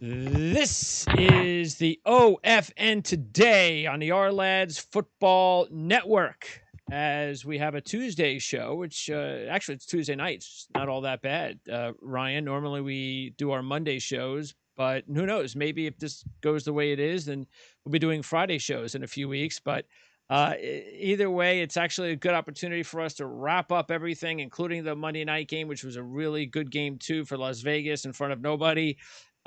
This is the OFN Today on the Our Lads Football Network. As we have a Tuesday show, which actually it's Tuesday nights, not all that bad. Ryan, normally we do our Monday shows, but who knows? Maybe if this goes the way it is, then we'll be doing Friday shows in a few weeks. But either way, it's actually a good opportunity for us to wrap up everything, including the Monday night game, which was a really good game too for Las Vegas in front of nobody.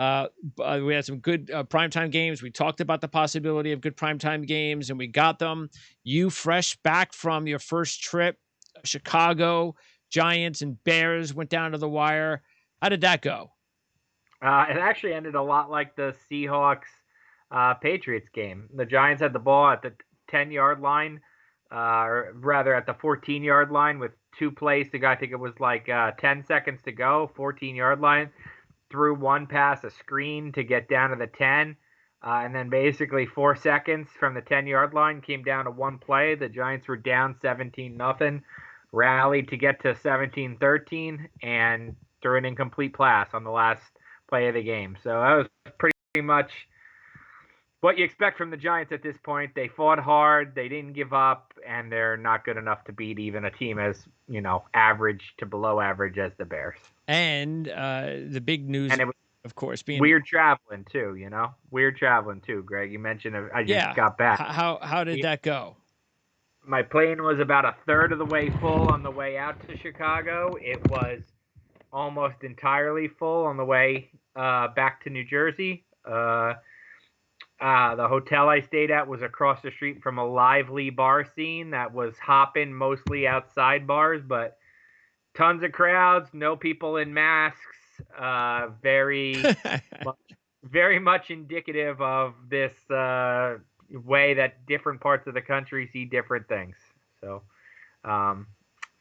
We had some good primetime games. We talked about the possibility of good primetime games, and we got them. You fresh back from your first trip, Chicago, Giants and Bears went down to the wire. How did that go? It actually ended a lot like the Seahawks Patriots game. The Giants had the ball at the 10-yard line, or rather at the 14-yard line with 2 plays to go. I think it was like 10 seconds to go, 14-yard line. Threw one pass, a screen to get down to the 10, and then basically 4 seconds from the 10-yard line came down to one play. The Giants were down 17-0, rallied to get to 17-13, and threw an incomplete pass on the last play of the game. So that was pretty much what you expect from the Giants at this point. They fought hard, they didn't give up, and they're not good enough to beat even a team as, average to below average as the Bears. And the big news, and it was of course, being weird traveling too, Weird traveling too, Greg. You mentioned I just got back. How did that go? My plane was about a third of the way full on the way out to Chicago. It was almost entirely full on the way back to New Jersey. The hotel I stayed at was across the street from a lively bar scene that was hopping, mostly outside bars, but tons of crowds, no people in masks. Very much indicative of this way that different parts of the country see different things. So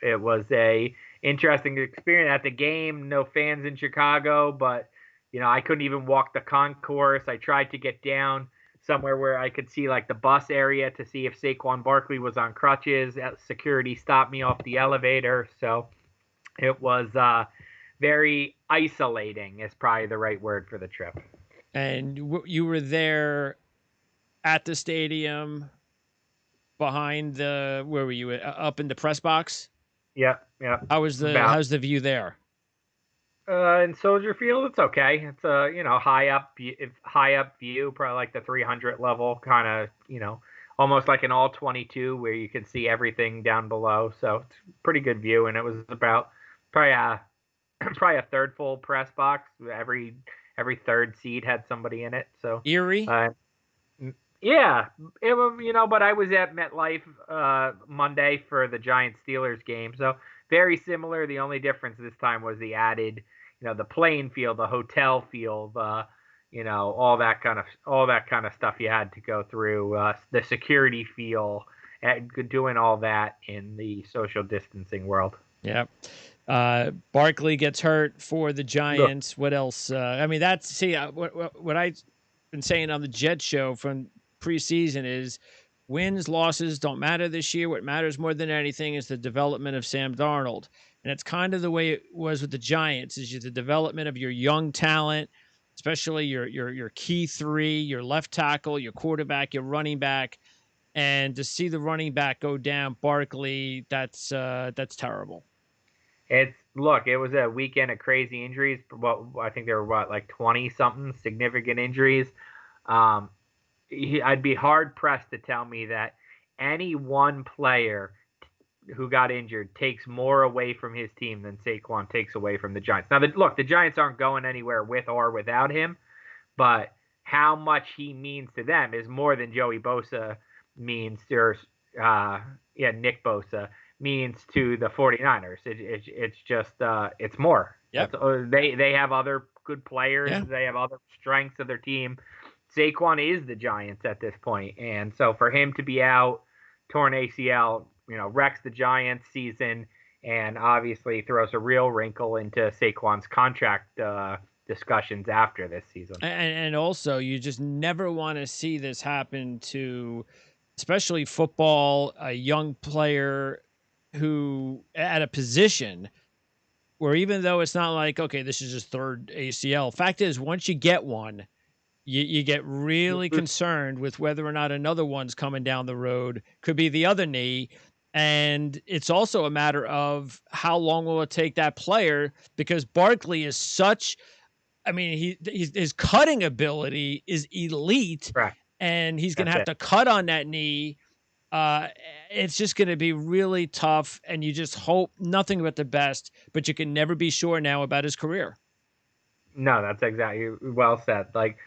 it was a interesting experience at the game. No fans in Chicago, but I couldn't even walk the concourse. I tried to get down somewhere where I could see like the bus area to see if Saquon Barkley was on crutches. Security stopped me off the elevator. So it was very isolating is probably the right word for the trip. And you were there at the stadium behind where were you? Up in the press box? Yeah. How's the view there? In Soldier Field, it's okay. It's a high up view, probably like the 300 level, kind of almost like an all 22 where you can see everything down below. So it's a pretty good view, and it was about probably a third full press box. Every third seat had somebody in it. So eerie. Yeah, it was, but I was at MetLife Monday for the Giants Steelers game, so very similar. The only difference this time was the added, the playing field, the hotel field, all that kind of stuff you had to go through, the security feel, and doing all that in the social distancing world. Yep. Barkley gets hurt for the Giants. What else? What I've been saying on the Jets show from preseason is wins, losses don't matter this year. What matters more than anything is the development of Sam Darnold. And it's kind of the way it was with the Giants, is the development of your young talent, especially your key three, your left tackle, your quarterback, your running back. And to see the running back go down, Barkley, that's terrible. It was a weekend of crazy injuries. Well, I think there were like 20-something significant injuries. I'd be hard pressed to tell me that any one player who got injured takes more away from his team than Saquon takes away from the Giants. Now, the Giants aren't going anywhere with or without him, but how much he means to them is more than Joey Bosa means, or Nick Bosa means to the 49ers. It's just it's more. Yep. They have other good players. Yeah. They have other strengths of their team. Saquon is the Giants at this point, and so for him to be out, torn ACL, wrecks the Giants season, and obviously throws a real wrinkle into Saquon's contract discussions after this season. And also, you just never want to see this happen to, especially football, a young player who at a position where even though it's not like, okay, this is his third ACL, fact is, once you get one, you get really concerned with whether or not another one's coming down the road. Could be the other knee. And it's also a matter of how long will it take that player, because Barkley is such, I mean, his cutting ability is elite, Correct. and he's going to That's have it. to cut on that knee. Uh, it's just going to be really tough, and you just hope nothing but the best, but you can never be sure now about his career. No, that's exactly well said. Like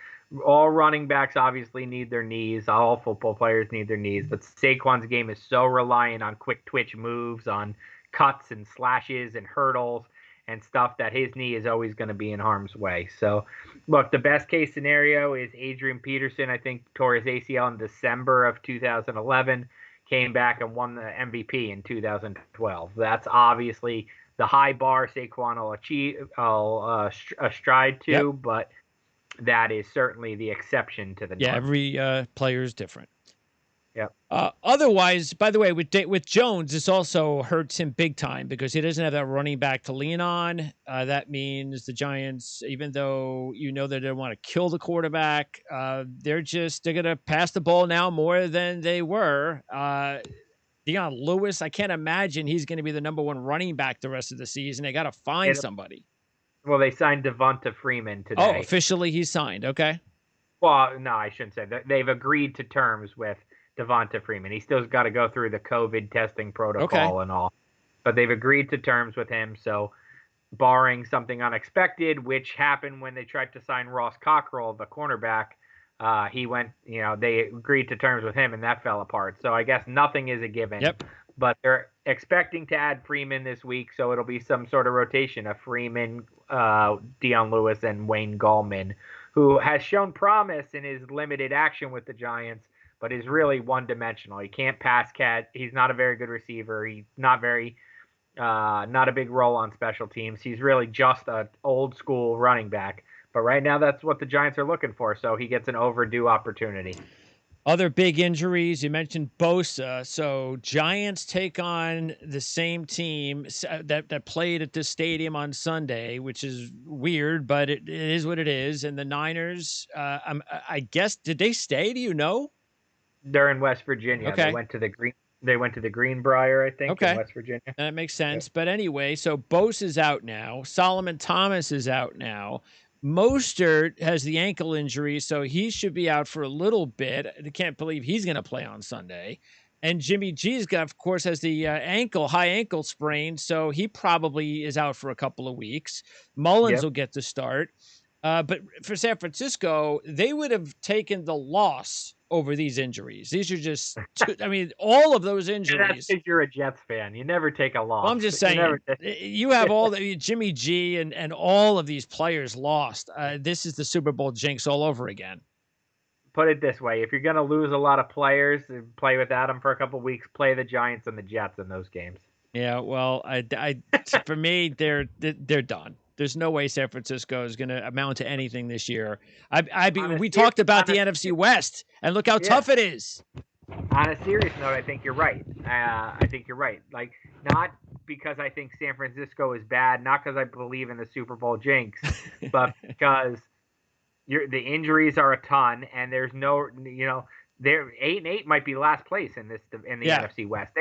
all running backs obviously need their knees. All football players need their knees, but Saquon's game is so reliant on quick twitch moves, on cuts and slashes and hurdles and stuff that his knee is always going to be in harm's way. So, look, the best case scenario is Adrian Peterson. I think tore his ACL in December of 2011, came back and won the MVP in 2012. That's obviously the high bar Saquon will achieve, stride to, Yep. but that is certainly the exception to the Yeah, norm. every player is different. Yep. Otherwise, by the way, with Jones, this also hurts him big time because he doesn't have that running back to lean on. That means the Giants, even though you know they don't want to kill the quarterback, they're going to pass the ball now more than they were. Deion Lewis, I can't imagine he's going to be the number one running back the rest of the season. They got to find somebody. Well, they signed Devonta Freeman today. Oh, officially he's signed. Okay. Well, no, I shouldn't say that. They've agreed to terms with Devonta Freeman. He still's got to go through the COVID testing protocol and all, but they've agreed to terms with him. So, barring something unexpected, which happened when they tried to sign Ross Cockrell, the cornerback, he went. They agreed to terms with him, and that fell apart. So I guess nothing is a given. Yep. But they're expecting to add Freeman this week, so it'll be some sort of rotation of Freeman, Deion Lewis, and Wayne Gallman, who has shown promise in his limited action with the Giants, but is really one-dimensional. He can't pass catch. He's not a very good receiver. He's not a big role on special teams. He's really just an old-school running back. But right now, that's what the Giants are looking for, so he gets an overdue opportunity. Other big injuries, you mentioned Bosa. So Giants take on the same team that played at this stadium on Sunday, which is weird, but it is what it is. And the Niners, I guess, did they stay? Do you know? They're in West Virginia. Okay. They went to the Greenbrier, I think, in West Virginia. That makes sense. Yep. But anyway, so Bosa's out now. Solomon Thomas is out now. Mostert has the ankle injury, so he should be out for a little bit. I can't believe he's going to play on Sunday. And Jimmy G's got, of course, has the high ankle sprain, so he probably is out for a couple of weeks. Mullins will get the start. But for San Francisco, they would have taken the loss over these injuries. These are just, all of those injuries. That's because you're a Jets fan. You never take a loss. Well, I'm just saying, you have all the Jimmy G and all of these players lost. This is the Super Bowl jinx all over again. Put it this way: if you're going to lose a lot of players, play without them for a couple of weeks. Play the Giants and the Jets in those games. Yeah, well, for me, they're done. There's no way San Francisco is going to amount to anything this year. We talked about the NFC West, and look how tough it is. On a serious note, I think you're right. Like, not because I think San Francisco is bad, not because I believe in the Super Bowl jinx, but because the injuries are a ton, and there's no, they're 8-8 might be last place in the NFC West.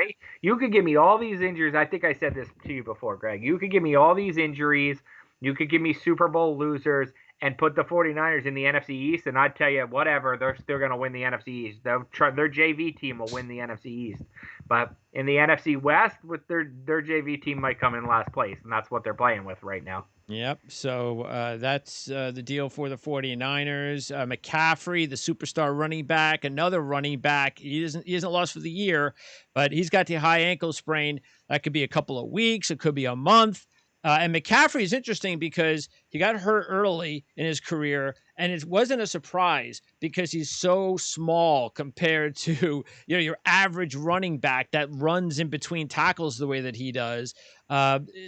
You could give me all these injuries. I think I said this to you before, Greg. You could give me all these injuries. You could give me Super Bowl losers and put the 49ers in the NFC East, and I'd tell you, whatever, they're still going to win the NFC East. Their JV team will win the NFC East. But in the NFC West, with their JV team might come in last place, and that's what they're playing with right now. Yep. So that's the deal for the 49ers. McCaffrey, the superstar running back, another running back. He isn't lost for the year, but he's got the high ankle sprain. That could be a couple of weeks. It could be a month. And McCaffrey is interesting because he got hurt early in his career, and it wasn't a surprise because he's so small compared to your average running back that runs in between tackles the way that he does.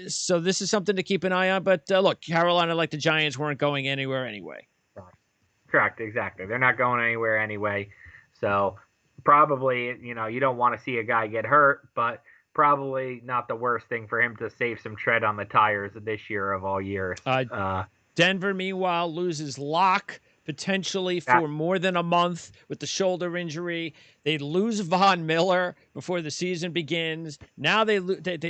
So this is something to keep an eye on. But look, Carolina, like the Giants, weren't going anywhere anyway. Correct, exactly. They're not going anywhere anyway. So probably, you don't want to see a guy get hurt, but probably not the worst thing for him to save some tread on the tires this year of all years. Denver, meanwhile, loses Locke potentially That for more than a month with the shoulder injury. They lose Von Miller before the season begins. Now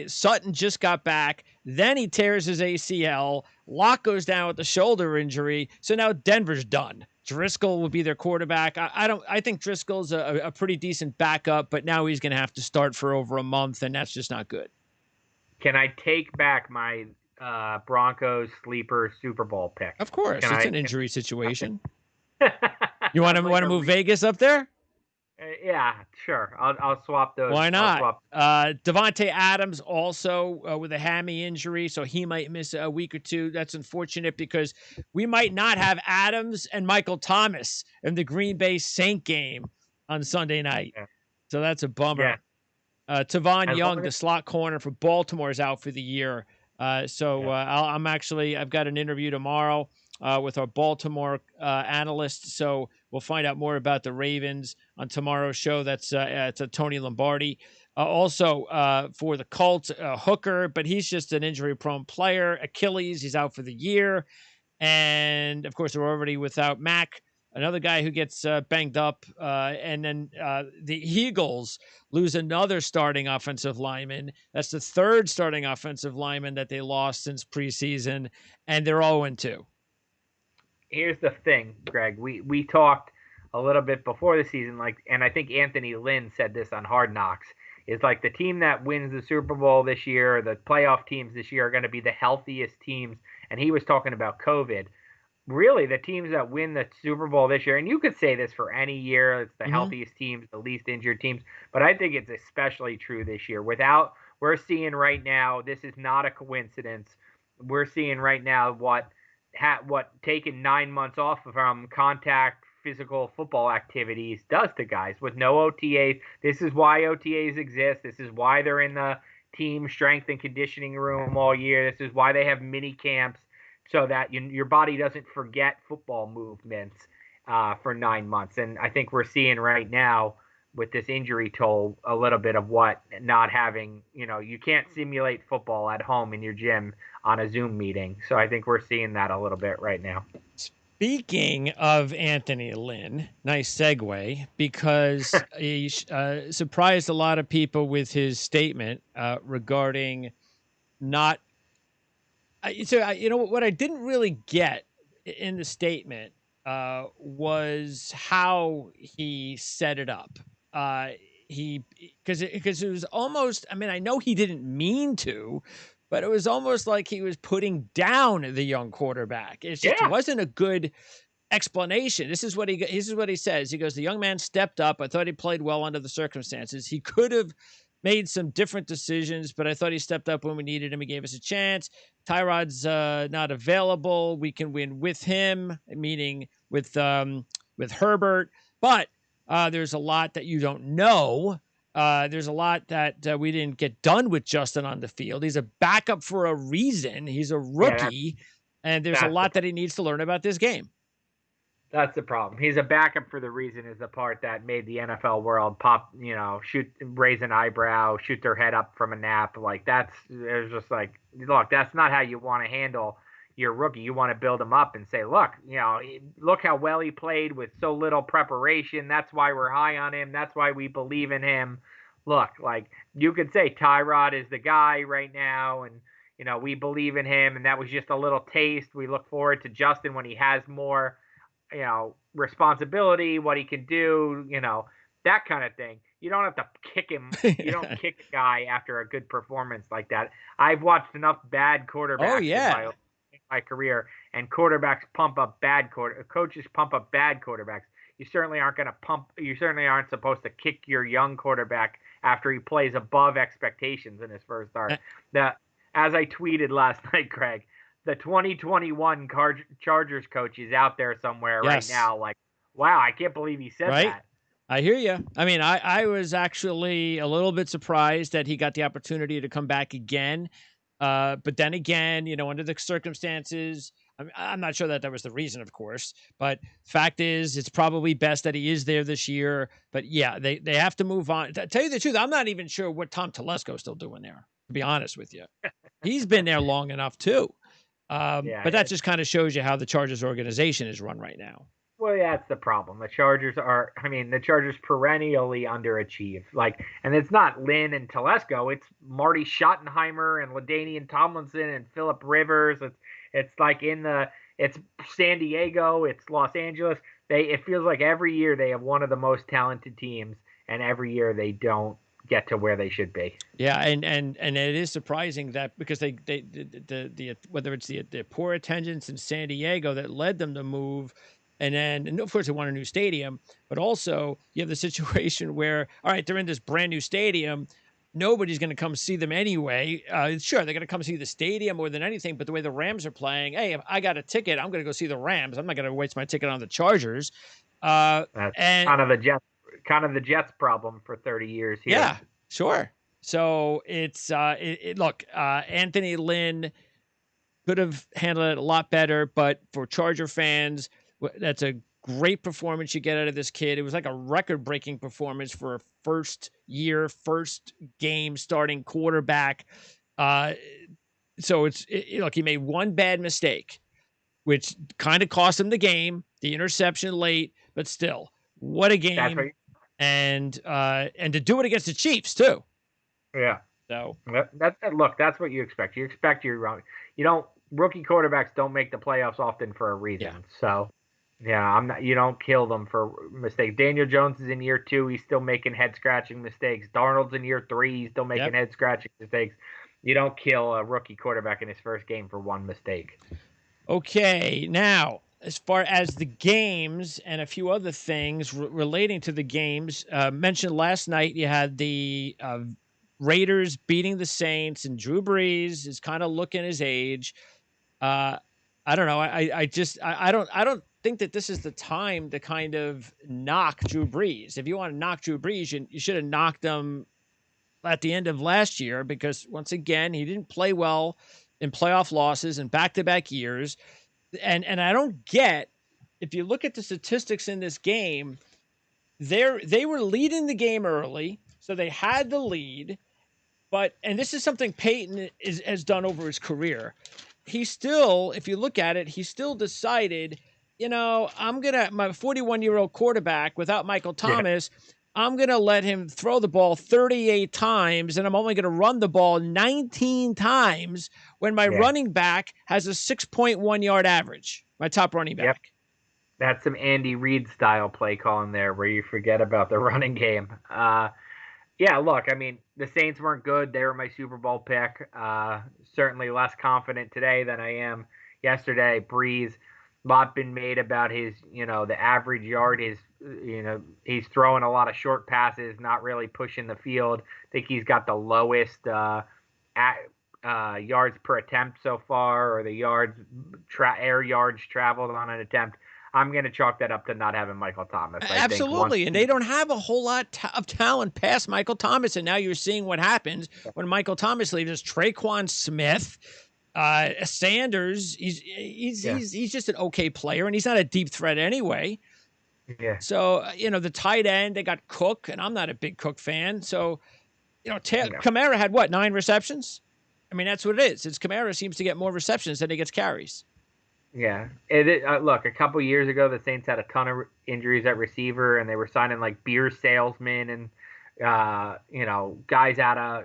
Sutton just got back. Then he tears his ACL. Locke goes down with the shoulder injury. So now Denver's done. Driscoll will be their quarterback. I think Driscoll's a pretty decent backup, but now he's going to have to start for over a month, and that's just not good. Can I take back my Broncos sleeper Super Bowl pick? Of course, Can it's I, an injury situation. can, You want to move Vegas up there? Yeah, sure. I'll swap those. Why not? Devontae Adams also with a hammy injury, so he might miss a week or two. That's unfortunate because we might not have Adams and Michael Thomas in the Green Bay Saint game on Sunday night. Yeah. So that's a bummer. Yeah. Tavon Young, the slot corner for Baltimore, is out for the year. I've got an interview tomorrow with our Baltimore analyst, so we'll find out more about the Ravens on tomorrow's show. It's a Tony Lombardi. Also for the Colts, Hooker, but he's just an injury-prone player. Achilles, he's out for the year. And, of course, they're already without Mack, another guy who gets banged up. And then the Eagles lose another starting offensive lineman. That's the third starting offensive lineman that they lost since preseason, and they're 0-2. Here's the thing, Greg. We talked a little bit before the season, and I think Anthony Lynn said this on Hard Knocks, is like the team that wins the Super Bowl this year, the playoff teams this year are going to be the healthiest teams. And he was talking about COVID. Really, the teams that win the Super Bowl this year, and you could say this for any year, it's the healthiest teams, the least injured teams, but I think it's especially true this year. We're seeing right now, this is not a coincidence. We're seeing right now what taking 9 months off from contact physical football activities does to guys with no OTAs. This is why OTAs exist. This is why they're in the team strength and conditioning room all year. This is why they have mini camps, so that your body doesn't forget football movements for 9 months. And I think we're seeing right now with this injury toll a little bit of what not having, you can't simulate football at home in your gym on a Zoom meeting. So I think we're seeing that a little bit right now. Speaking of Anthony Lynn, nice segue, because he surprised a lot of people with his statement regarding not. What I didn't really get in the statement was how he set it up. Because it was almost. I mean, I know he didn't mean to, but it was almost like he was putting down the young quarterback. It wasn't a good explanation. This is what he says. He goes, "The young man stepped up. I thought he played well under the circumstances. He could have made some different decisions, but I thought he stepped up when we needed him. He gave us a chance. Tyrod's not available. We can win with him," meaning with Herbert. But there's a lot that you don't know. There's a lot that we didn't get done with Justin on the field. He's a backup for a reason. He's a rookie, and there's a lot that he needs to learn about this game. That's the problem. He's a backup for the reason is the part that made the NFL world pop, raise an eyebrow, shoot their head up from a nap. Like it's just like, look, that's not how you want to handle your rookie. You want to build him up and say, look how well he played with so little preparation. That's why we're high on him. That's why we believe in him. Look, like you could say Tyrod is the guy right now, and we believe in him, and that was just a little taste. We look forward to Justin when he has more responsibility, what he can do, that kind of thing. You don't have to kick him. You don't kick a guy after a good performance like that. I've watched enough bad quarterbacks in my career, and quarterbacks pump up coaches pump up bad quarterbacks. You certainly aren't supposed to kick your young quarterback after he plays above expectations in his first start. As I tweeted last night, Greg, the 2021 Chargers coach is out there somewhere right now. Like, wow, I can't believe he said that. I hear you. I mean, I was actually a little bit surprised that he got the opportunity to come back again. But then again, under the circumstances, I'm not sure that was the reason, of course, but fact is, it's probably best that he is there this year. But yeah, they have to move on. To tell you the truth, I'm not even sure what Tom Telesco's still doing there, to be honest with you. He's been there long enough too. Yeah, But that just kind of shows you how the Chargers organization is run right now. well, yeah, that's the problem. The Chargers perennially underachieve. Like, and it's not Lynn and Telesco, it's Marty Schottenheimer and LaDainian Tomlinson and Philip Rivers. It's like it's San Diego, it's Los Angeles. It feels like every year they have one of the most talented teams, and every year they don't get to where they should be. Yeah, and it is surprising that because whether it's the poor attendance in San Diego that led them to move, and of course they want a new stadium, but also you have the situation where all right, they're in this brand new stadium, nobody's going to come see them anyway. Sure, they're going to come see the stadium more than anything, but the way the Rams are playing, hey, if I got a ticket, I'm going to go see the Rams. I'm not going to waste my ticket on the Chargers. That's And kind of the Jets problem for 30 years here. yeah, sure. So it's look, Anthony Lynn could have handled it a lot better, but for Charger fans, that's a great performance you get out of this kid. It was like a record-breaking performance for a first game starting quarterback. So look, he made one bad mistake, which kind of cost him the game, the interception late, but still, what a game. And to do it against the Chiefs too. Yeah. So that's what you expect. You expect rookie quarterbacks don't make the playoffs often for a reason. Yeah. So yeah, you don't kill them for mistakes. Daniel Jones is in year 2. He's still making head scratching mistakes. Darnold's in year 3. He's still making head scratching mistakes. You don't kill a rookie quarterback in his first game for one mistake. Okay. Now, as far as the games and a few other things relating to the games, mentioned last night, you had the Raiders beating the Saints, and Drew Brees is kind of looking his age. I don't know. I don't think that this is the time to kind of knock Drew Brees. If you want to knock Drew Brees, you should have knocked him at the end of last year, because once again, he didn't play well in playoff losses in back-to-back years. And I don't get, if you look at the statistics in this game, they were leading the game early, so they had the lead. And this is something Peyton has done over his career. He still, if you look at it, he still decided, my 41-year-old quarterback without Michael Thomas, I'm going to let him throw the ball 38 times, and I'm only going to run the ball 19 times when my running back has a 6.1 yard average, my top running back. Yep. That's some Andy Reid style play calling there, where you forget about the running game. Yeah, look, the Saints weren't good. They were my Super Bowl pick. Certainly less confident today than I am yesterday. Breeze, a lot been made about his, the average yard. He's throwing a lot of short passes, not really pushing the field. I think he's got the lowest yards per attempt so far, or the air yards traveled on an attempt. I'm going to chalk that up to not having Michael Thomas. Absolutely, and they don't have a whole lot of talent past Michael Thomas, and now you're seeing what happens when Michael Thomas leaves. There's Traquan Smith, Sanders. He's just an okay player, and he's not a deep threat anyway. Yeah. So the tight end, they got Cook, and I'm not a big Cook fan. So Kamara had 9 receptions? That's what it is. Kamara seems to get more receptions than he gets carries. Yeah. Look, a couple years ago, the Saints had a ton of injuries at receiver, and they were signing like beer salesmen and, guys out of,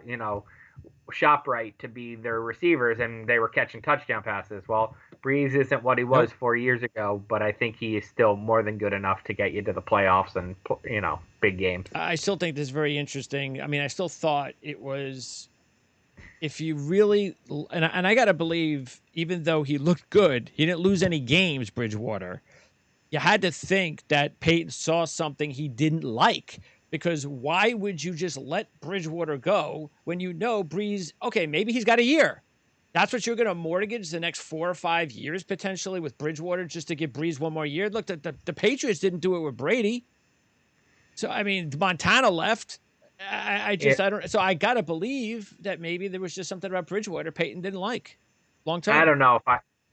ShopRite to be their receivers, and they were catching touchdown passes. Well, Breeze isn't what he was 4 years ago, but I think he is still more than good enough to get you to the playoffs and, big games. I still think this is very interesting. I still thought it was, if you really, and I got to believe, even though he looked good, he didn't lose any games, Bridgewater. You had to think that Peyton saw something he didn't like, because why would you just let Bridgewater go when Breeze, okay, maybe he's got a year. That's what you're going to mortgage the next 4 or 5 years potentially with Bridgewater, just to give Breeze one more year. Look, the Patriots didn't do it with Brady. So, Montana left. I don't. So I got to believe that maybe there was just something about Bridgewater Peyton didn't like long term. I don't know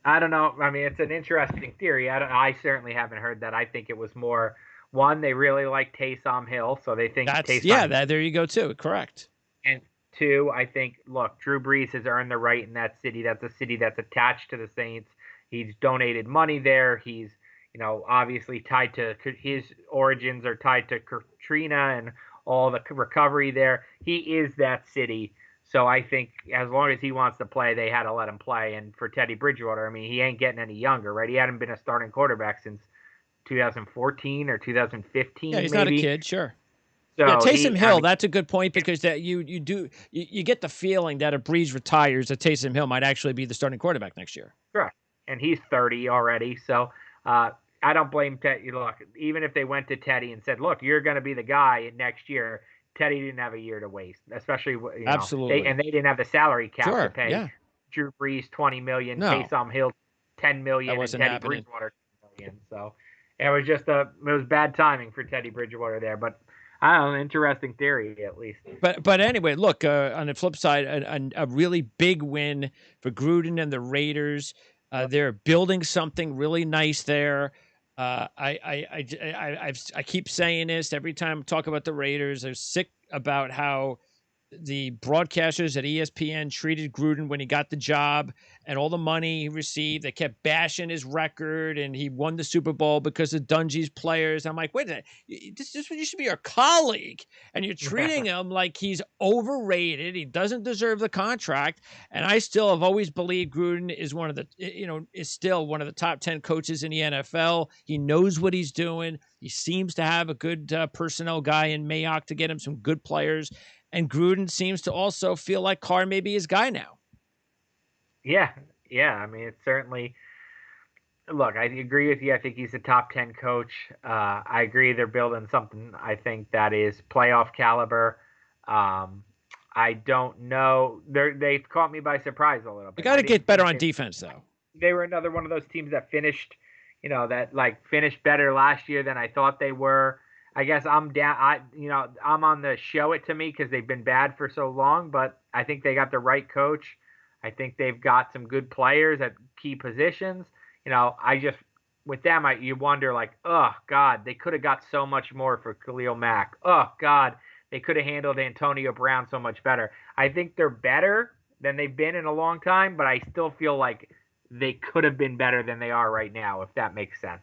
I don't know. I mean, it's an interesting theory. I certainly haven't heard that. I think it was more one, they really like Taysom Hill, so they think Taysom. There you go too. Correct. And two, I think, look, Drew Brees has earned the right in that city. That's a city that's attached to the Saints. He's donated money there. He's, obviously tied to his origins are tied to Katrina and all the recovery there. He is that city. So I think as long as he wants to play, they had to let him play. And for Teddy Bridgewater, I mean, he ain't getting any younger, right? He hadn't been a starting quarterback since 2014 or 2015. Yeah, he's maybe. not a kid, sure. So yeah, Taysom Hill. That's a good point because that you get the feeling that if Breeze retires, that Taysom Hill might actually be the starting quarterback next year. Correct, and he's 30 already. So I don't blame Teddy. Look, even if they went to Teddy and said, "Look, you're going to be the guy next year," Teddy didn't have a year to waste, especially Absolutely. They didn't have the salary cap Sure, to pay yeah. Drew Brees $20 million, No. Taysom Hill $10 million, and Teddy Bridgewater $10 million. So it was just it was bad timing for Teddy Bridgewater there, but. I don't know, interesting theory at least. But anyway, look, on the flip side, a really big win for Gruden and the Raiders. They're building something really nice there. I keep saying this every time I talk about the Raiders. They're sick about how the broadcasters at ESPN treated Gruden when he got the job and all the money he received. They kept bashing his record, and he won the Super Bowl because of Dungy's players. I'm like, wait a minute, this used to be your colleague, and you're treating him like he's overrated. He doesn't deserve the contract. And I still have always believed Gruden is is still one of the top 10 coaches in the NFL. He knows what he's doing. He seems to have a good personnel guy in Mayock to get him some good players. And Gruden seems to also feel like Carr may be his guy now. Yeah. I mean, it's certainly. Look, I agree with you. I think he's a top 10 coach. I agree they're building something, I think, that is playoff caliber. I don't know. They've caught me by surprise a little bit. They got to get better on defense, though. They were another one of those teams that finished, finished better last year than I thought they were. I guess I'm down. I'm on the show it to me because they've been bad for so long, but I think they got the right coach. I think they've got some good players at key positions. With them, you wonder oh God, they could have got so much more for Khalil Mack. Oh God, they could have handled Antonio Brown so much better. I think they're better than they've been in a long time, but I still feel like they could have been better than they are right now, if that makes sense.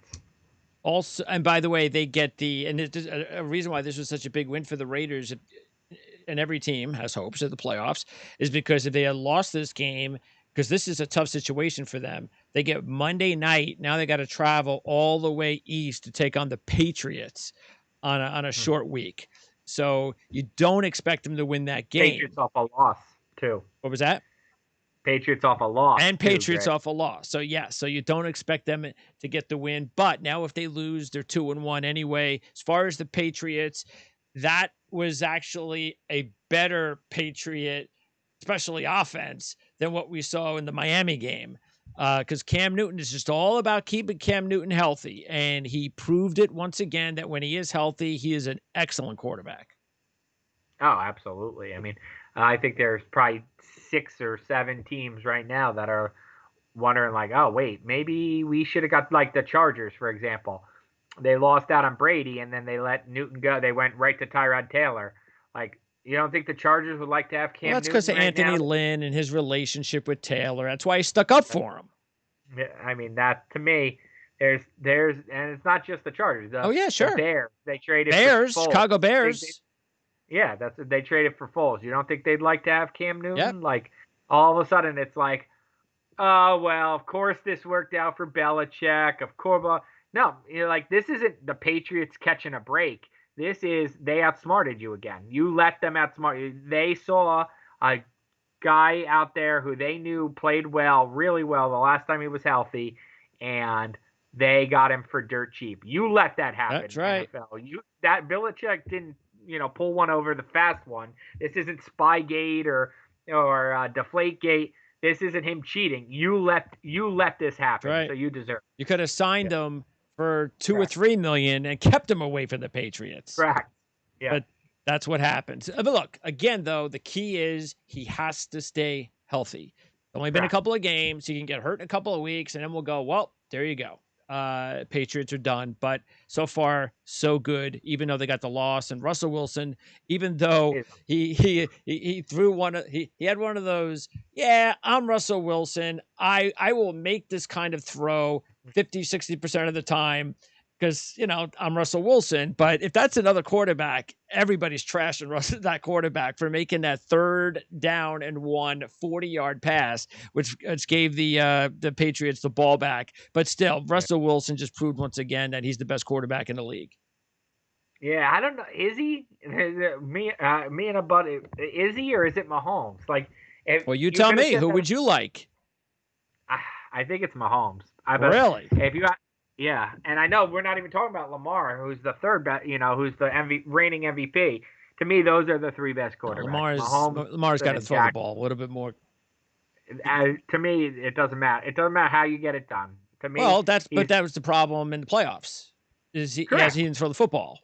Also, and by the way, they get a reason why this was such a big win for the Raiders, and every team has hopes of the playoffs, is because if they had lost this game, because this is a tough situation for them, they get Monday night. Now they got to travel all the way east to take on the Patriots on a short week. So you don't expect them to win that game. Patriots off a loss too. What was that? Patriots off a loss. And Patriots off a loss. So, so you don't expect them to get the win. But now if they lose, they're 2-1 anyway. As far as the Patriots, that was actually a better Patriot, especially offense, than what we saw in the Miami game. Because Cam Newton is just all about keeping Cam Newton healthy. And he proved it once again that when he is healthy, he is an excellent quarterback. Oh, absolutely. I mean, I think there's probably 6 or 7 teams right now that are wondering oh, wait, maybe we should have got the Chargers, for example. They lost out on Brady and then they let Newton go. They went right to Tyrod Taylor. You don't think the Chargers would like to have Cam Newton? That's because of Anthony Lynn and his relationship with Taylor. That's why he stuck up for him. I mean, that to me, there's and it's not just the Chargers. Sure. The Bears. They traded Bears, for Chicago Bears. They traded for Foles. You don't think they'd like to have Cam Newton? Yep. All of a sudden it's oh well, of course this worked out for Belichick. Of course, no, this isn't the Patriots catching a break. This is they outsmarted you again. You let them outsmart you. They saw a guy out there who they knew played well, really well the last time he was healthy, and they got him for dirt cheap. You let that happen. That's right. NFL. That Belichick didn't pull one over the fast one. This isn't Spygate or Deflategate. This isn't him cheating. You let this happen. Right. So you deserve it. You could have signed him for $2 or $3 million and kept him away from the Patriots. Correct. Yeah. But that's what happens. But look, again, though, the key is he has to stay healthy. Only been a couple of games. He can get hurt in a couple of weeks, and then we'll go, well, there you go. Patriots are done. But so far, so good, even though they got the loss. And Russell Wilson, even though he threw he had one of those, yeah, I'm Russell Wilson. I will make this kind of throw 50-60% of the time because, I'm Russell Wilson. But if that's another quarterback, everybody's trashing that quarterback for making that 3rd down and 1 40-yard pass, which gave the Patriots the ball back. But still, Russell Wilson just proved once again that he's the best quarterback in the league. Yeah, I don't know. Is he? Me and a buddy. Is he or is it Mahomes? Like, well, you tell me. Who would you like? I think it's Mahomes. Really? If you got, yeah, and I know we're not even talking about Lamar, who's the third best. Who's the reigning MVP. To me, those are the 3 best quarterbacks. Lamar's got to throw the ball a little bit more. To me, it doesn't matter. It doesn't matter how you get it done. To me, well, that was the problem in the playoffs. He didn't throw the football.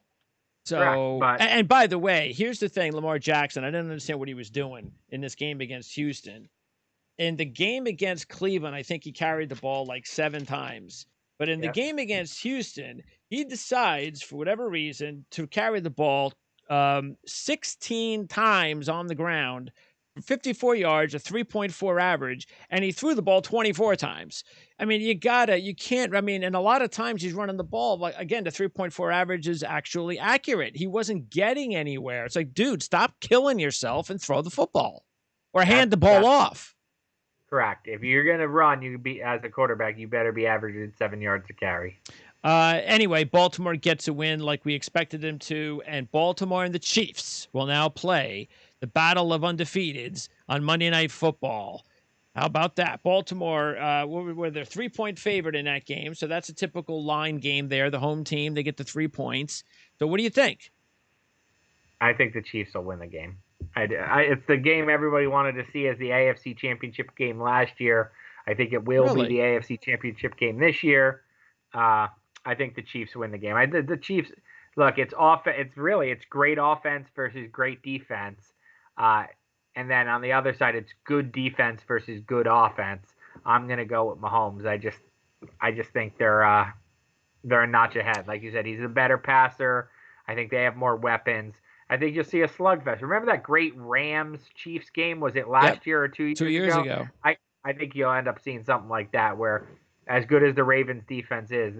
So, and by the way, here's the thing, Lamar Jackson, I didn't understand what he was doing in this game against Houston. In the game against Cleveland, I think he carried the ball like 7 times. But in the game against Houston, he decides, for whatever reason, to carry the ball 16 times on the ground, 54 yards, a 3.4 average, and he threw the ball 24 times. I mean, and a lot of times he's running the ball. Like, again, the 3.4 average is actually accurate. He wasn't getting anywhere. It's like, dude, stop killing yourself and throw the football or hand the ball off. Correct. If you're going to run, as a quarterback, you better be averaging 7 yards a carry. Anyway, Baltimore gets a win like we expected them to, and Baltimore and the Chiefs will now play the battle of undefeateds on Monday Night Football. How about that? Baltimore, were their 3-point favorite in that game, so that's a typical line game there. The home team, they get the 3 points. So what do you think? I think the Chiefs will win the game. It's the game everybody wanted to see as the AFC Championship game last year. I think it will be the AFC Championship game this year. I think the Chiefs win the game. The Chiefs, look, it's great offense versus great defense. And then on the other side, it's good defense versus good offense. I'm gonna go with Mahomes. I just think they're a notch ahead. Like you said, he's a better passer. I think they have more weapons. I think you'll see a slugfest. Remember that great Rams-Chiefs game? Was it last year or 2 years ago? 2 years ago. I think you'll end up seeing something like that, where as good as the Ravens' defense is,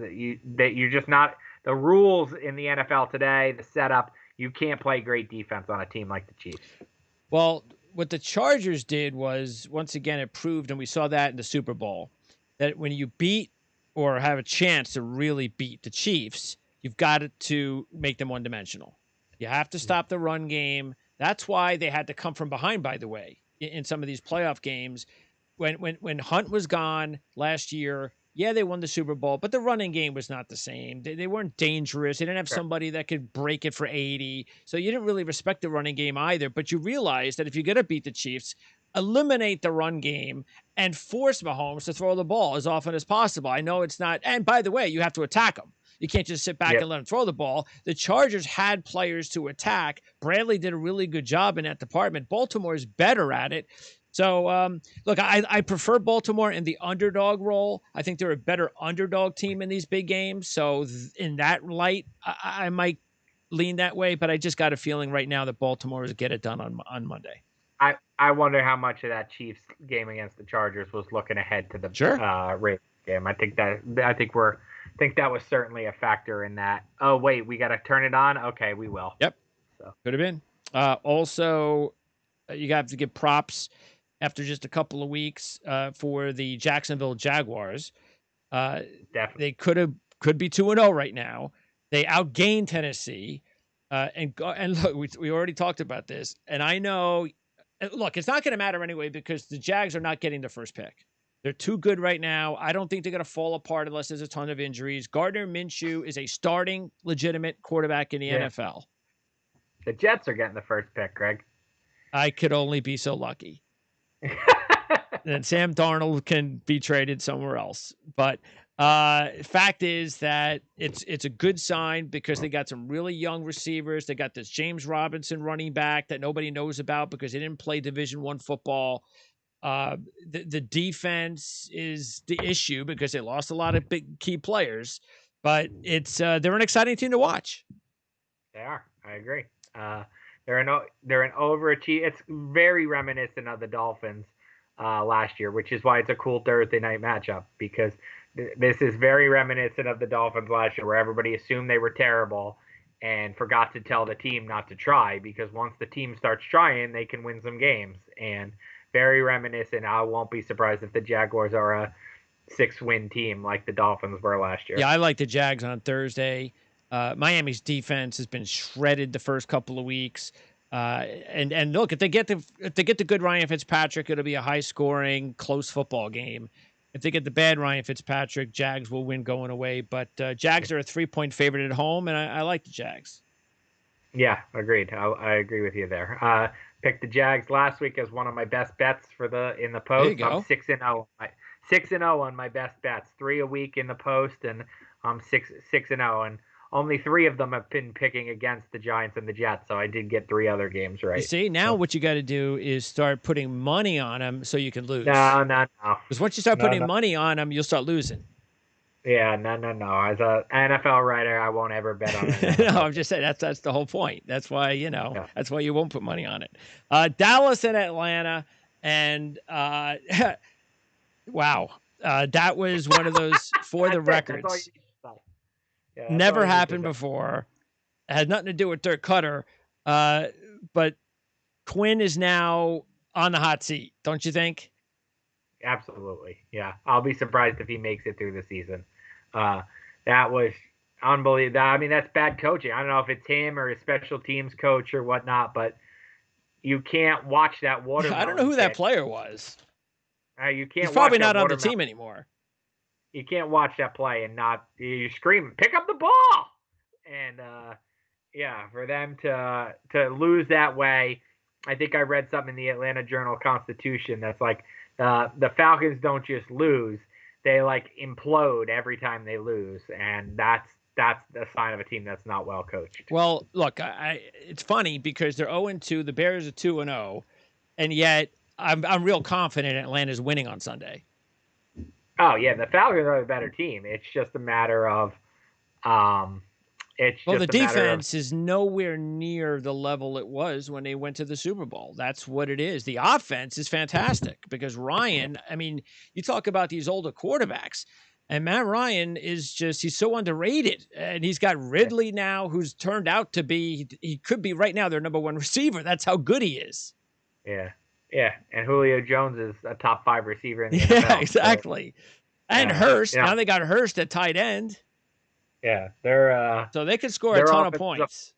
that you're just not the rules in the NFL today. The setup, you can't play great defense on a team like the Chiefs. Well, what the Chargers did was, once again, it proved, and we saw that in the Super Bowl, that when you beat or have a chance to really beat the Chiefs, you've got to make them one-dimensional. You have to stop the run game. That's why they had to come from behind, by the way, in some of these playoff games. When Hunt was gone last year, yeah, they won the Super Bowl, but the running game was not the same. They weren't dangerous. They didn't have somebody that could break it for 80. So you didn't really respect the running game either. But you realize that if you're going to beat the Chiefs, eliminate the run game and force Mahomes to throw the ball as often as possible. I know it's not. And by the way, you have to attack them. You can't just sit back and let him throw the ball. The Chargers had players to attack. Bradley did a really good job in that department. Baltimore is better at it. So, look, I prefer Baltimore in the underdog role. I think they're a better underdog team in these big games. So in that light, I might lean that way. But I just got a feeling right now that Baltimore is get it done on Monday. I wonder how much of that Chiefs game against the Chargers was looking ahead to the Ravens game. I think that was certainly a factor in that. Oh, wait, we got to turn it on? Okay, we will. Yep. So. Could have been. Also, you have to give props after just a couple of weeks for the Jacksonville Jaguars. Definitely. They could be 2-0 right now. They outgained Tennessee. And look, we already talked about this. And I know, look, it's not going to matter anyway because the Jags are not getting the first pick. They're too good right now. I don't think they're going to fall apart unless there's a ton of injuries. Gardner Minshew is a starting legitimate quarterback in the NFL. The Jets are getting the first pick, Greg. I could only be so lucky. And Sam Darnold can be traded somewhere else. But fact is that it's a good sign because they got some really young receivers. They got this James Robinson running back that nobody knows about because he didn't play Division I football. The defense is the issue because they lost a lot of big key players, but they're an exciting team to watch. They are. I agree. They're an overachieve. It's very reminiscent of the Dolphins last year, which is why it's a cool Thursday night matchup because this is very reminiscent of the Dolphins last year, where everybody assumed they were terrible and forgot to tell the team not to try because once the team starts trying, they can win some games. And very reminiscent. I won't be surprised if the Jaguars are a 6-win team like the Dolphins were last year. Yeah, I like the Jags on Thursday. Miami's defense has been shredded the first couple of weeks. And look, if they get the good Ryan Fitzpatrick, it'll be a high scoring, close football game. If they get the bad Ryan Fitzpatrick, Jags will win going away. But Jags are a 3-point favorite at home, and I like the Jags. Yeah, agreed. I agree with you there. Picked the Jags last week as one of my best bets in the post. There you go. I'm 6-0. 6-0 on my best bets. 3 a week in the post, and I'm 6-0. And only 3 of them have been picking against the Giants and the Jets, so I did get 3 other games right. You see, now what you got to do is start putting money on them so you can lose. No. Because once you start putting money on them, you'll start losing. Yeah, no. As an NFL writer, I won't ever bet on it. No, I'm just saying that's the whole point. That's why that's why you won't put money on it. Dallas and Atlanta, and wow, that was one of those for the records. Never happened before. It had nothing to do with Dirk Cutter, but Quinn is now on the hot seat, don't you think? Absolutely, yeah. I'll be surprised if he makes it through the season. That was unbelievable. I mean, that's bad coaching. I don't know if it's him or his special teams coach or whatnot, but you can't watch that watermelon. I don't know who that player was. You can't. He's probably not on the team anymore. You can't watch that play and not you're screaming, "Pick up the ball!" And for them to lose that way, I think I read something in the Atlanta Journal-Constitution that's like the Falcons don't just lose; they like implode every time they lose, and that's a sign of a team that's not well coached. Well, look, it's funny because they're 0-2, the Bears are 2-0, and yet I'm real confident Atlanta's winning on Sunday. Oh yeah, the Falcons are the better team. It's just a matter of the defense is nowhere near the level it was when they went to the Super Bowl. That's what it is. The offense is fantastic because Ryan, I mean, you talk about these older quarterbacks, and Matt Ryan he's so underrated. And he's got Ridley now, who's turned out to be, he could be right now their number 1 receiver. That's how good he is. Yeah. Yeah. And Julio Jones is a top 5 receiver in the NFL. Yeah, exactly. So, and Hurst. Now they got Hurst at tight end. Yeah, they're so they can score a ton of points.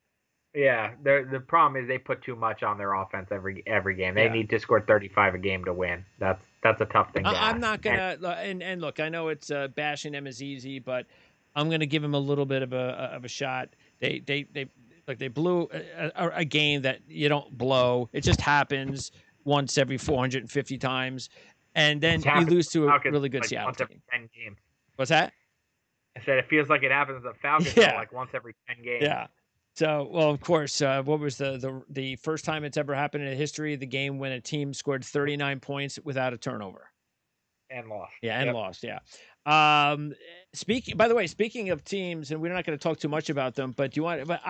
Yeah, the problem is they put too much on their offense every game. They need to score 35 a game to win. That's a tough thing. I'm not gonna and look, I know it's bashing them is easy, but I'm gonna give them a little bit of a shot. They blew a game that you don't blow. It just happens once every 450 times, and then you lose to a really good Seattle team. 10 games. What's that? I said it feels like it happens at Falcons like once every 10 games. Yeah. So, well, of course, what was the first time it's ever happened in history? The game when a team scored 39 points without a turnover and lost. Yeah, and lost. Yeah. By the way, speaking of teams, and we're not going to talk too much about them, but do you want? But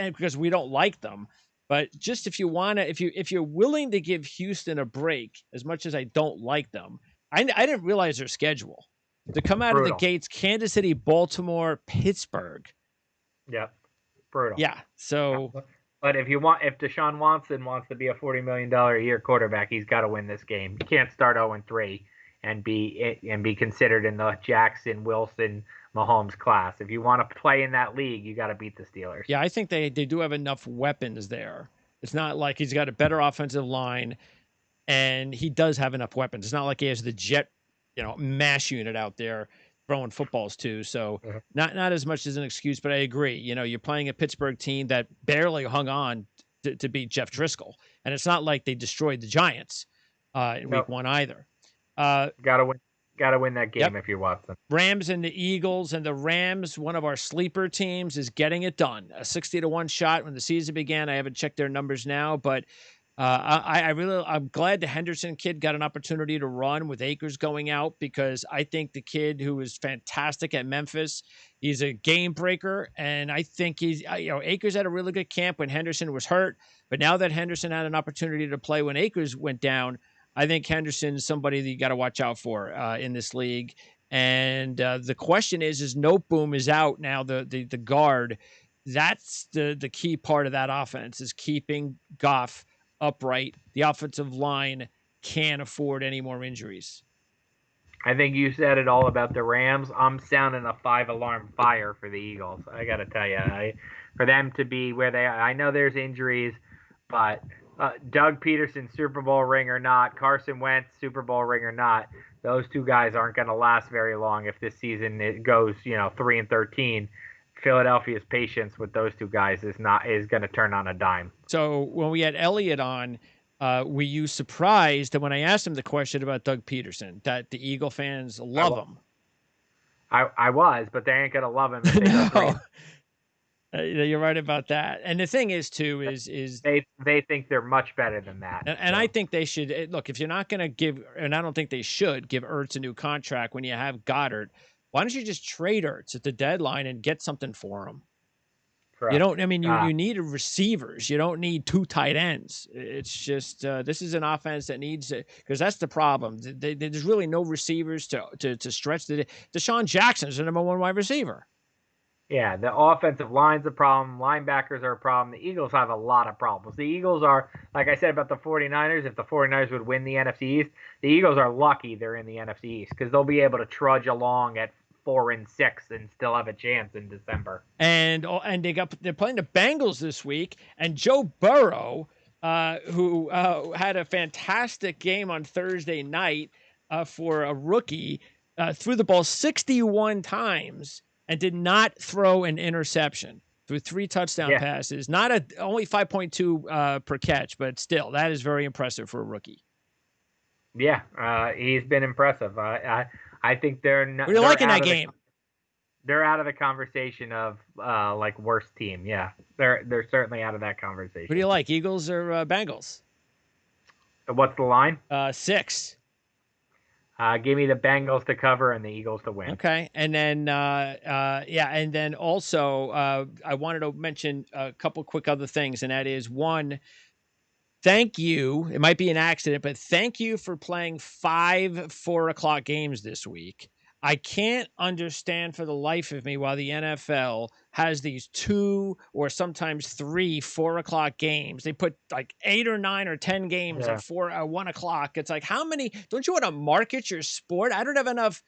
because we don't like them. But just if you want to, if you're willing to give Houston a break, as much as I don't like them, I didn't realize their schedule. To come out of the gates, Kansas City, Baltimore, Pittsburgh. Yep. Brutal. Yeah. So, but if Deshaun Watson wants to be a $40 million a year quarterback, he's got to win this game. You can't start 0-3 and be considered in the Jackson, Wilson, Mahomes class. If you want to play in that league, you got to beat the Steelers. Yeah, I think they do have enough weapons there. It's not like he's got a better offensive line, and he does have enough weapons. It's not like he has the jet, mash unit out there throwing footballs too. So not as much as an excuse, but I agree. You're playing a Pittsburgh team that barely hung on to beat Jeff Driscoll. And it's not like they destroyed the Giants in week 1 either. Gotta win that game if you're Watson. Rams and the Eagles, and the Rams, one of our sleeper teams, is getting it done. A 60-1 shot when the season began. I haven't checked their numbers now, but I'm glad the Henderson kid got an opportunity to run with Akers going out, because I think the kid who is fantastic at Memphis, he's a game breaker, and I think Akers had a really good camp when Henderson was hurt, but now that Henderson had an opportunity to play when Akers went down, I think Henderson is somebody that you got to watch out for in this league. And the question is Noteboom is out now, the guard. That's the key part of that offense, is keeping Goff upright. The offensive line can't afford any more injuries. I think you said it all about the Rams. I'm sounding a 5-alarm fire for the Eagles. I got to tell you, for them to be where they are, I know there's injuries, but Doug Peterson, Super Bowl ring or not, Carson Wentz, Super Bowl ring or not, those two guys aren't going to last very long if this season it goes 3-13. Philadelphia's patience with those two guys is going to turn on a dime. So when we had Elliott on, were you surprised that when I asked him the question about Doug Peterson, that the Eagle fans love him? I was, but they ain't gonna love him if they no. You're right about that. And the thing is, too, is they think they're much better than that. And I think they should look. If you're not going to give, and I don't think they should give Ertz a new contract when you have Goddard, why don't you just trade Ertz at the deadline and get something for him? Correct. You don't. I mean, you need receivers. You don't need two tight ends. It's just this is an offense that needs it, because that's the problem. There's really no receivers to stretch the. Deshaun Jackson is the number one wide receiver. Yeah, the offensive line's a problem. Linebackers are a problem. The Eagles have a lot of problems. The Eagles are, like I said about the 49ers, if the 49ers would win the NFC East, the Eagles are lucky they're in the NFC East, because they'll be able to trudge along at 4-6 and still have a chance in December. And they're playing the Bengals this week, and Joe Burrow, who had a fantastic game on Thursday night for a rookie, threw the ball 61 times and did not throw an interception. Threw 3 touchdown passes, only 5.2 per catch, but still, that is very impressive for a rookie. Yeah, he's been impressive. I think they're not. What are you liking that game? They're out of the conversation of like worst team. Yeah, they're certainly out of that conversation. What do you like, Eagles or Bengals? What's the line? 6. Give me the Bengals to cover and the Eagles to win. Okay, and then and then also I wanted to mention a couple quick other things, and that is, one, thank you. It might be an accident, but thank you for playing 5 4:00 games this week. I can't understand for the life of me why the NFL has these 2 or sometimes 3 4:00 games. They put like 8 or 9 or 10 games at 1 o'clock. It's like, how many? Don't you want to market your sport? I don't have enough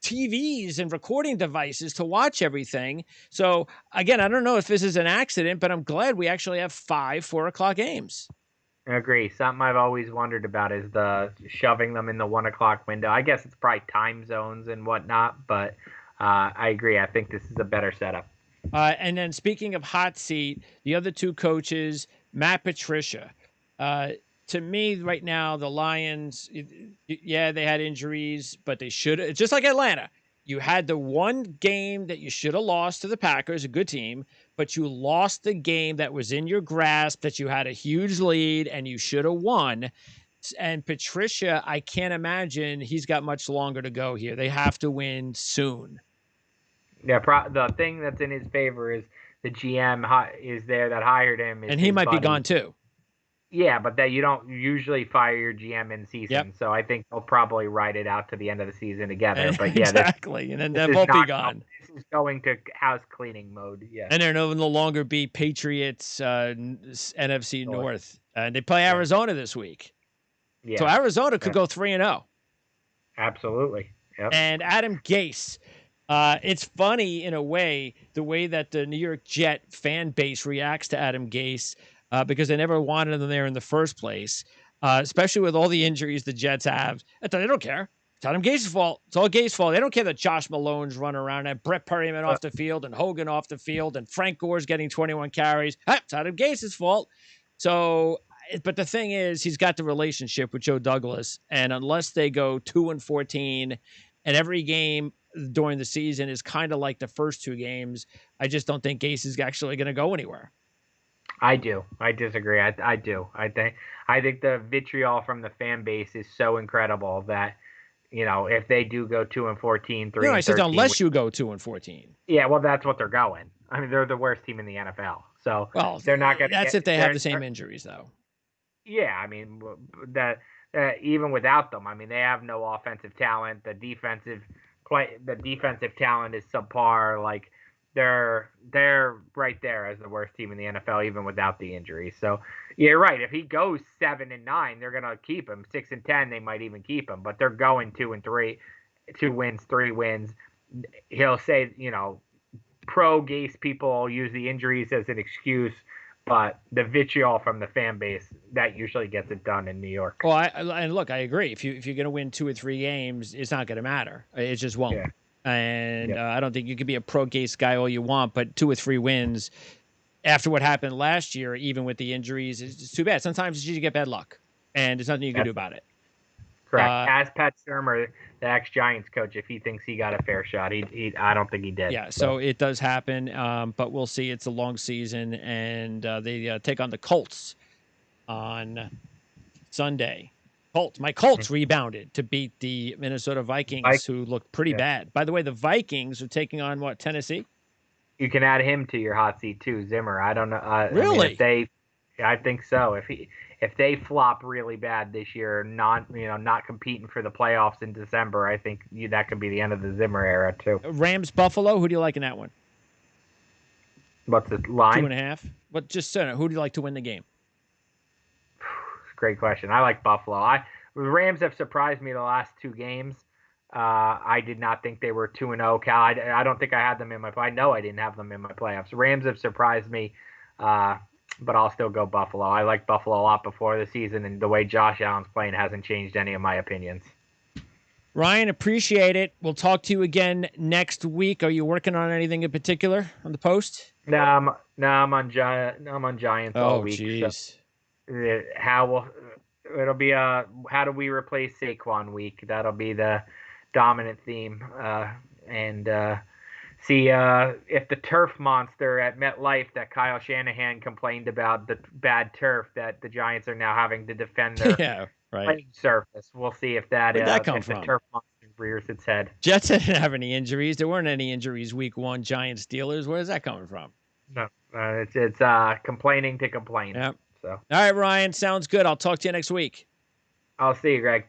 TVs and recording devices to watch everything. So again, I don't know if this is an accident, but I'm glad we actually have 5 4:00 games. I agree. Something I've always wondered about is the shoving them in the 1 o'clock window. I guess it's probably time zones and whatnot, but I agree. I think this is a better setup. And then speaking of hot seat, the other 2 coaches, Matt Patricia. To me right now, the Lions, they had injuries, but they should have, just like Atlanta. You had the one game that you should have lost to the Packers, a good team, but you lost the game that was in your grasp, that you had a huge lead and you should have won. And Patricia, I can't imagine he's got much longer to go here. They have to win soon. Yeah, the thing that's in his favor is the GM is there that hired him. And he might be gone too. Yeah, but that you don't usually fire your GM in season, so I think they'll probably ride it out to the end of the season together. But yeah, exactly, and then they'll both be gone. This is going to house cleaning mode. Yeah, and they're no longer be Patriots NFC North, and they play Arizona this week. Yeah, so Arizona could go 3-0. Absolutely. Yep. And Adam Gase. It's funny in a way, the way that the New York Jet fan base reacts to Adam Gase. Because they never wanted him there in the first place, especially with all the injuries the Jets have. They don't care. It's Adam Gase's fault. It's all Gase's fault. They don't care that Josh Malone's running around and Brett Perryman off the field and Hogan off the field and Frank Gore's getting 21 carries. It's Adam Gase's fault. So, but the thing is, he's got the relationship with Joe Douglas, and unless they go 2-14, and every game during the season is kind of like the first 2 games, I just don't think Gase is actually going to go anywhere. I do. I disagree. I do. I think the vitriol from the fan base is so incredible that if they do go 2-14, No, three I and said 13, unless you go 2-14. yeah, well, that's what they're going. I mean, they're the worst team in the NFL, so Well, they're not going to that's get. if they have the same injuries, though. Yeah, I mean that even without them, I mean they have no offensive talent. The defensive talent is subpar. Like they're right there as the worst team in the NFL, even without the injuries. So yeah, you're right. If he goes 7-9, they're gonna keep him. 6-10, they might even keep him. But they're going 2-3, 2 wins, 3 wins. He'll say, pro Gase people use the injuries as an excuse, but the vitriol from the fan base that usually gets it done in New York. Well, and look, I agree. If you're going to win 2 or 3 games, it's not going to matter. It just won't. Yeah. And Yeah. I don't think you could be a pro Gase guy all you want, but 2 or 3 wins after what happened last year, even with the injuries, it's too bad. Sometimes you get bad luck, and there's nothing you can do about it. Correct. Ask Pat Sturmer, the ex-Giants coach, if he thinks he got a fair shot. I don't think he did. Yeah, so it does happen, but we'll see. It's a long season, and they take on the Colts on Sunday. My Colts rebounded to beat the Minnesota Vikings, who looked pretty bad. By the way, the Vikings are taking on Tennessee? You can add him to your hot seat too, Zimmer. I don't know. Really? I think so. If they flop really bad this year, not competing for the playoffs in December, I think that could be the end of the Zimmer era too. Rams Buffalo. Who do you like in that one? What's the line? 2.5. But just who do you like to win the game? Great question. I like Buffalo. The Rams have surprised me the last 2 games. I did not think they were 2-0. Cal, I don't think I had them in my. I know I didn't have them in my playoffs. Rams have surprised me, but I'll still go Buffalo. I like Buffalo a lot before the season, and the way Josh Allen's playing hasn't changed any of my opinions. Ryan, appreciate it. We'll talk to you again next week. Are you working on anything in particular on the post? No, I'm on Giants all week. Oh, jeez. So, it'll be how do we replace Saquon week? That'll be the dominant theme, and see if the turf monster at MetLife that Kyle Shanahan complained about, the bad turf that the Giants are now having to defend their playing surface. We'll see if Where'd that come from? The turf monster rears its head. Jets didn't have any injuries. There weren't any injuries week 1. Giants Steelers. Where's that coming from? No, it's complaining to complain. Yep. So. All right, Ryan. Sounds good. I'll talk to you next week. I'll see you, Greg. Thanks.